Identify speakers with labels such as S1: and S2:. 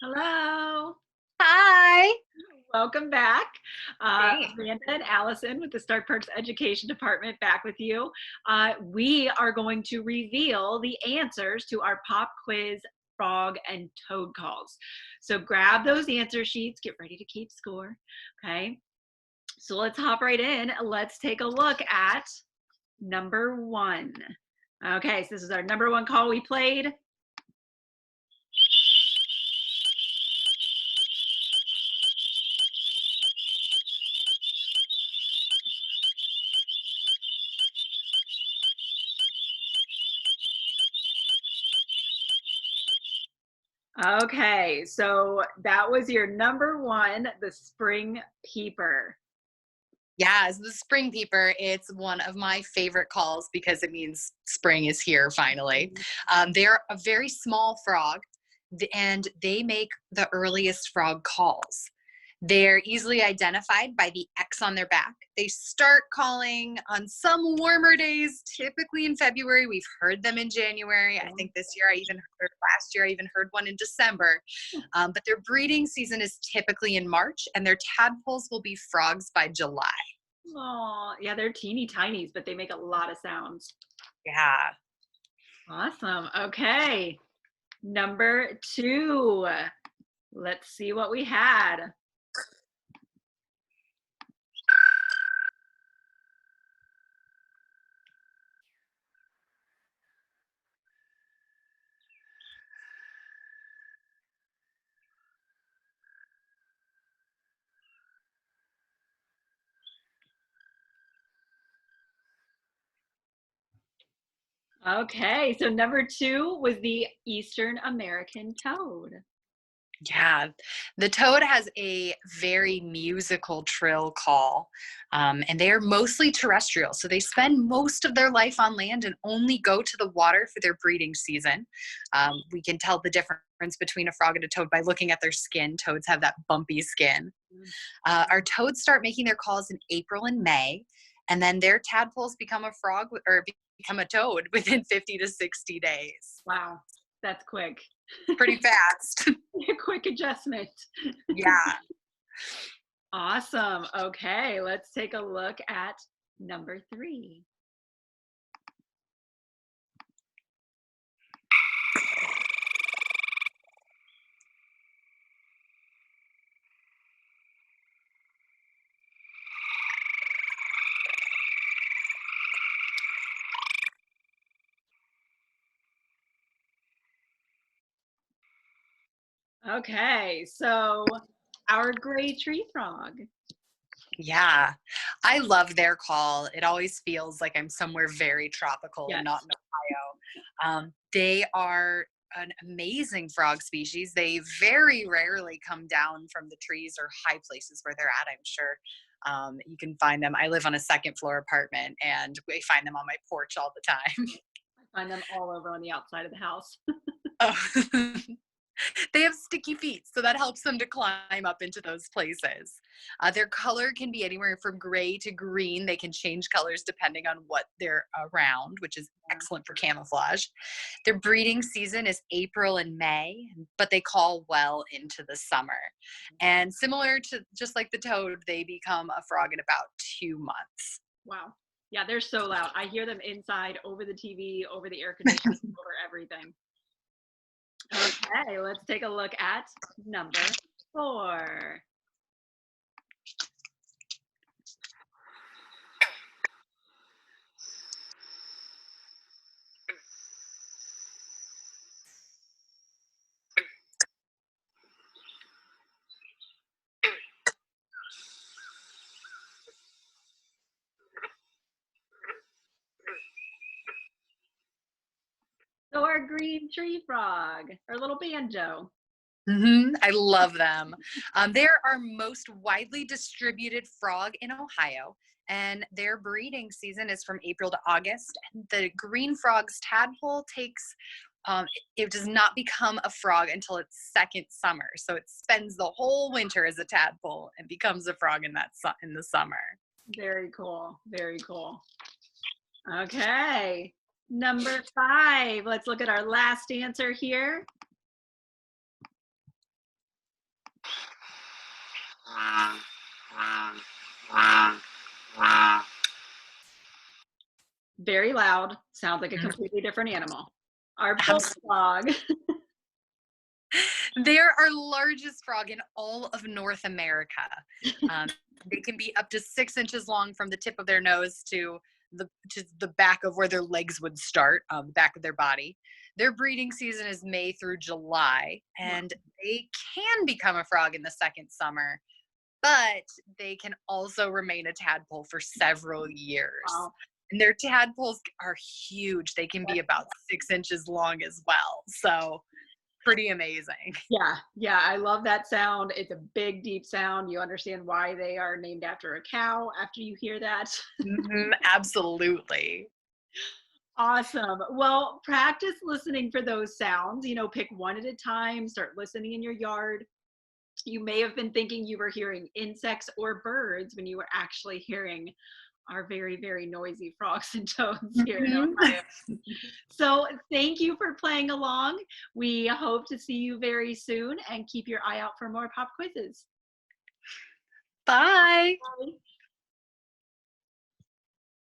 S1: Hello.
S2: Hi.
S1: Welcome back.
S2: Thanks.
S1: Amanda and Allison with the Stark Perks Education Department back with you. We are going to reveal the answers to our pop quiz frog and toad calls. So grab those answer sheets, get ready to keep score. Okay. So let's hop right in. Let's take a look at number one. Okay, so this is our number one call we played. Okay, so that was your number one, the spring peeper.
S2: Yeah, the spring peeper, it's one of my favorite calls because it means spring is here finally. They're a very small frog and they make the earliest frog calls. They're easily identified by the X on their back. They start calling on some warmer days, typically in February. We've heard them in January. I think this year last year I even heard one in December. But their breeding season is typically in March, and their tadpoles will be frogs by July.
S1: Oh, yeah, they're teeny tinies, but they make a lot of sounds.
S2: Yeah.
S1: Awesome. Okay, number two. Let's see what we had. Okay, so number two was the Eastern American toad.
S2: Yeah, the toad has a very musical trill call, and they are mostly terrestrial. So they spend most of their life on land and only go to the water for their breeding season. We can tell the difference between a frog and a toad by looking at their skin. Toads have that bumpy skin. Our toads start making their calls in April and May, and then their tadpoles become a frog or become a toad within 50 to 60 days.
S1: Wow, that's quick.
S2: Pretty fast.
S1: Quick adjustment.
S2: Yeah.
S1: Awesome. Okay, let's take a look at number three. Okay, so our gray tree frog.
S2: Yeah, I love their call. It always feels like I'm somewhere very tropical and
S1: Yes.
S2: not in Ohio. They are an amazing frog species. They very rarely come down from the trees or high places where they're at, I'm sure. You can find them. I live on a second floor apartment and we find them on my porch all the time.
S1: I find them all over on the outside of the house.
S2: Oh. They have sticky feet, so that helps them to climb up into those places. Their color can be anywhere from gray to green. They can change colors depending on what they're around, which is excellent for camouflage. Their breeding season is April and May, but they call well into the summer. And similar to just like the toad, they become a frog in about 2 months.
S1: Wow. Yeah, they're so loud. I hear them inside, over the TV, over the air conditioning, over everything. Okay, let's take a look at number four. So our green tree frog, our little banjo.
S2: I love them. They're our most widely distributed frog in Ohio, and their breeding season is from April to August. And the green frog's tadpole takes, it does not become a frog until its second summer. So it spends the whole winter as a tadpole and becomes a frog in the summer.
S1: Very cool. Very cool. Okay, number five. Let's look at our last answer here. very loud, sounds like a
S2: Mhm.
S1: completely different animal. Our
S2: Absolutely.
S1: bullfrog.
S2: They're our largest frog in all of North America. Um, they can be up to 6 inches long from the tip of their nose to the back of where their legs would start, the back of their body. Their breeding season is May through July, and they can become a frog in the second summer, but they can also remain a tadpole for several years.
S1: Wow.
S2: And their tadpoles are huge. They can be about 6 inches long as well. So pretty amazing.
S1: Yeah, yeah, I love that sound. It's a big, deep sound. You understand why they are named after a cow after you hear that.
S2: Mhm, absolutely.
S1: Awesome. Well, practice listening for those sounds. Pick one at a time, start listening in your yard. You may have been thinking you were hearing insects or birds when you were actually hearing our very, very noisy frogs and toads here in
S2: Mhm.
S1: Ohio. So, thank you for playing along. We hope to see you very soon and keep your eye out for more pop quizzes.
S2: Bye.
S1: Bye.